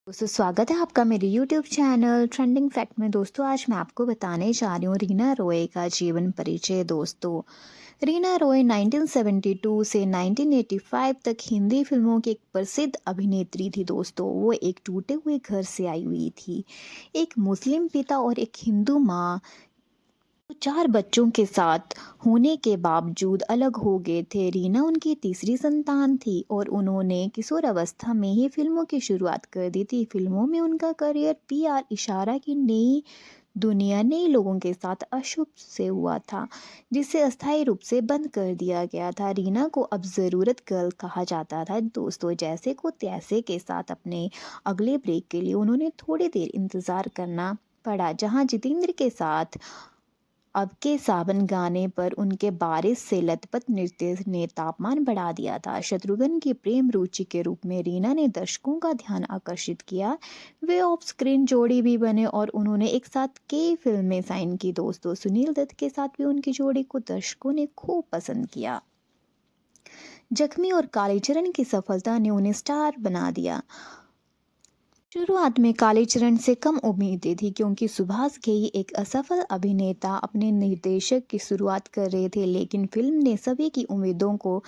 दोस्तों स्वागत है आपका मेरे YouTube चैनल ट्रेंडिंग फैक्ट में। दोस्तों आज मैं आपको बताने जा रही हूँ रीना रॉय का जीवन परिचय। दोस्तों रीना रॉय 1972 से 1985 तक हिंदी फिल्मों की एक प्रसिद्ध अभिनेत्री थी। दोस्तों वो एक टूटे हुए घर से आई हुई थी। एक मुस्लिम पिता और एक हिंदू माँ, चार बच्चों के साथ होने के बावजूद अलग हो गए थे। रीना उनकी तीसरी संतान थी और उन्होंने किशोर अवस्था में ही फिल्मों की शुरुआत कर दी थी। फिल्मों में उनका करियर पीआर इशारा की नई दुनिया नए लोगों के साथ अशुभ से हुआ था, जिसे अस्थायी रूप से बंद कर दिया गया था। रीना को अब ज़रूरत गर्ल कहा जाता था। दोस्तों जैसे को तैसे के साथ अपने अगले ब्रेक के लिए उन्होंने थोड़ी देर इंतज़ार करना पड़ा, जहां जितेंद्र के साथ अब के सावन गाने पर उनके बारिश से लथपथ नृत्य ने तापमान बढ़ा दिया था। शत्रुघ्न की प्रेम रुचि के रूप में रीना ने दर्शकों का ध्यान आकर्षित किया। वे ऑफ स्क्रीन जोड़ी भी बने और उन्होंने एक साथ कई फिल्में साइन की। दोस्तों सुनील दत्त के साथ भी उनकी जोड़ी को दर्शकों ने खूब पसंद किया। जख्मी और कालीचरण की सफलता ने उन्हें स्टार बना दिया। शुरुआत में कालीचरण से कम उम्मीदें थी क्योंकि सुभाष घई एक असफल अभिनेता अपने निर्देशक की शुरुआत कर रहे थे, लेकिन फिल्म ने सभी की उम्मीदों को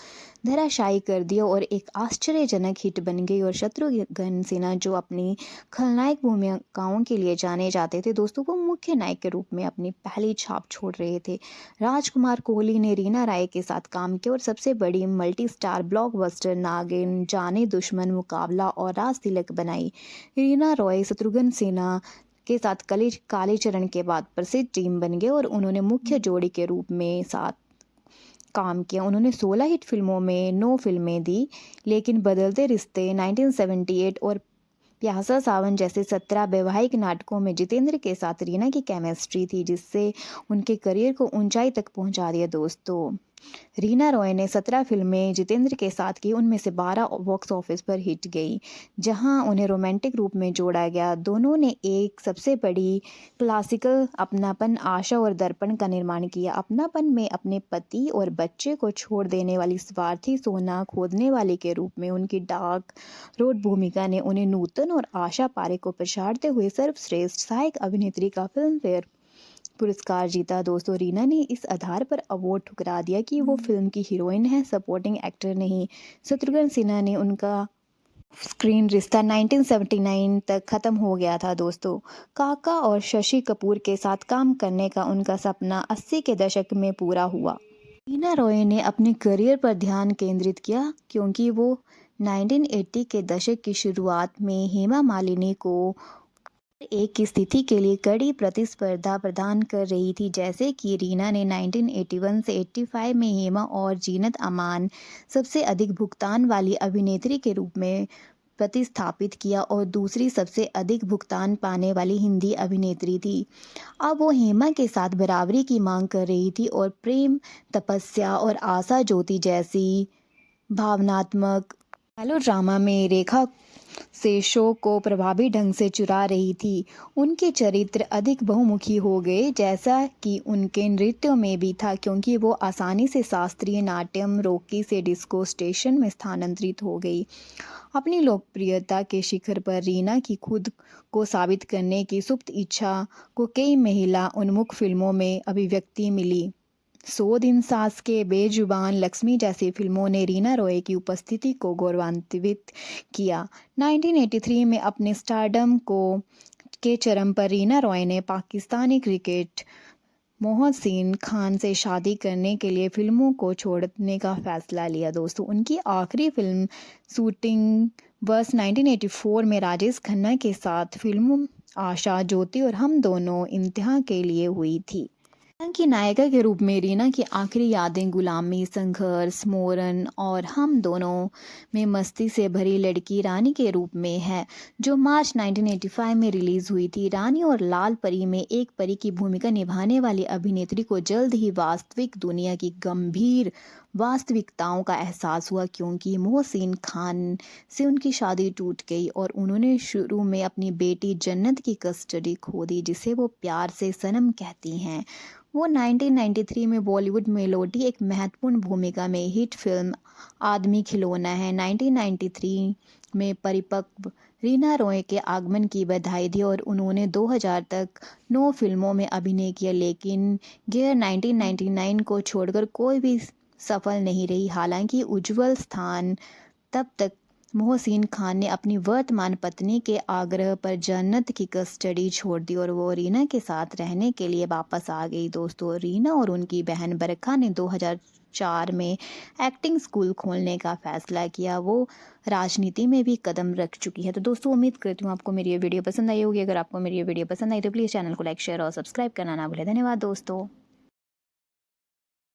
धराशायी कर दिया और एक आश्चर्यजनक हिट बन गई। और शत्रुघ्न सिन्हा जो अपनी खलनायक भूमिकाओं के लिए जाने जाते थे, दोस्तों को मुख्य नायक के रूप में अपनी पहली छाप छोड़ रहे थे। राजकुमार कोहली ने रीना राय के साथ काम किया और सबसे बड़ी मल्टी स्टार ब्लॉकबस्टर नागिन, जाने दुश्मन, मुकाबला और राज तिलक बनाई। रीना रॉय शत्रुघ्न सिन्हा के साथ कालीचरण के बाद प्रसिद्ध टीम बन गए और उन्होंने मुख्य जोड़ी के रूप में साथ काम किया। उन्होंने 16 हिट फिल्मों में 9 फिल्में दी, लेकिन बदलते रिश्ते 1978 और प्यासा सावन जैसे 17 वैवाहिक नाटकों में जितेंद्र के साथ रीना की केमिस्ट्री थी, जिससे उनके करियर को ऊंचाई तक पहुंचा दिया। दोस्तों रीना रॉय ने 17 फिल्में जितेंद्र के साथ की, उनमें से 12 बॉक्स ऑफिस पर हिट गई, जहां उन्हें रोमांटिक रूप में जोड़ा गया। दोनों ने एक सबसे बड़ी क्लासिकल अपनापन, आशा और दर्पण का निर्माण किया। अपनापन में अपने पति और बच्चे को छोड़ देने वाली स्वार्थी सोना खोदने वाली के रूप में उनकी डार्क रोड भूमिका ने उन्हें नूतन और आशा पारेख को पछाड़ते हुए सर्वश्रेष्ठ सहायक अभिनेत्री का फिल्म फेयर पुरस्कार जीता। दोस्तों रीना ने इस आधार पर अवार्ड ठुकरा दिया कि वो फिल्म की हीरोइन है, सपोर्टिंग एक्टर नहीं। शत्रुघ्न सिन्हा ने उनका स्क्रीन रिश्ता 1979 तक खत्म हो गया था। दोस्तों काका और शशि कपूर के साथ काम करने का उनका सपना 80 के दशक में पूरा हुआ। रीना रॉय ने अपने करियर पर ध्यान केंद्रित किया क्योंकि वो 1980 के दशक की शुरुआत में हेमा मालिनी को एक की स्थिति के लिए कड़ी प्रतिस्पर्धा प्रदान कर रही थी। जैसे कि रीना ने 1981 से 85 में हेमा और जीनत अमान सबसे अधिक भुगतान वाली अभिनेत्री के रूप में प्रतिस्थापित किया और दूसरी सबसे अधिक भुगतान पाने वाली हिंदी अभिनेत्री थी। अब वो हेमा के साथ बराबरी की मांग कर रही थी और प्रेम, तपस्या और आशा ज्योति जैसी भावनात्मक मेलोड्रामा में रेखा से शो को प्रभावी ढंग से चुरा रही थी। उनके चरित्र अधिक बहुमुखी हो गए, जैसा कि उनके नृत्यों में भी था, क्योंकि वो आसानी से शास्त्रीय नाट्यम रॉकी से डिस्को स्टेशन में स्थानांतरित हो गई। अपनी लोकप्रियता के शिखर पर रीना की खुद को साबित करने की सुप्त इच्छा को कई महिला उन्मुख फिल्मों में अभिव्यक्ति मिली। 100 दिन सास के, बेजुबान, लक्ष्मी जैसी फिल्मों ने रीना रॉय की उपस्थिति को गौरवान्वित किया। 1983 में अपने स्टारडम को के चरम पर रीना रॉय ने पाकिस्तानी क्रिकेट मोहसिन खान से शादी करने के लिए फिल्मों को छोड़ने का फैसला लिया। दोस्तों उनकी आखिरी फिल्म शूटिंग वर्ष 1984 में राजेश खन्ना के साथ फिल्मों आशा ज्योति और हम दोनों इंतहा के लिए हुई थी। रीना की नायिका के रूप में रीना की आखिरी यादें गुलामी, संघर्ष, मोरन और हम दोनों में मस्ती से भरी लड़की रानी के रूप में है, जो मार्च 1985 में रिलीज हुई थी। रानी और लाल परी में एक परी की भूमिका निभाने वाली अभिनेत्री को जल्द ही वास्तविक दुनिया की गंभीर वास्तविकताओं का एहसास हुआ, क्योंकि मोहसिन खान से उनकी शादी टूट गई और उन्होंने शुरू में अपनी बेटी जन्नत की कस्टडी खो दी, जिसे वो प्यार से सनम कहती हैं। वो 1993 में बॉलीवुड में लौटी एक महत्वपूर्ण भूमिका में हिट फिल्म आदमी खिलौना है। 1993 में परिपक्व रीना रॉय के आगमन की बधाई दी और उन्होंने 2000 तक 9 फिल्मों में अभिनय किया, लेकिन गेयर 1999 को छोड़कर कोई भी सफल नहीं रही। हालांकि उज्जवल स्थान तब तक मोहसिन खान ने अपनी वर्तमान पत्नी के आग्रह पर जन्नत की कस्टडी छोड़ दी और वो रीना के साथ रहने के लिए वापस आ गई। दोस्तों, रीना और उनकी बहन बरखा ने 2004 में एक्टिंग स्कूल खोलने का फैसला किया। वो राजनीति में भी कदम रख चुकी है। तो दोस्तों, उम्मीद करती हूँ आपको मेरी ये वीडियो पसंद आई होगी। अगर आपको मेरी ये वीडियो पसंद आई तो प्लीज़ चैनल को लाइक, शेयर और सब्सक्राइब करना ना भूलें। धन्यवाद दोस्तों।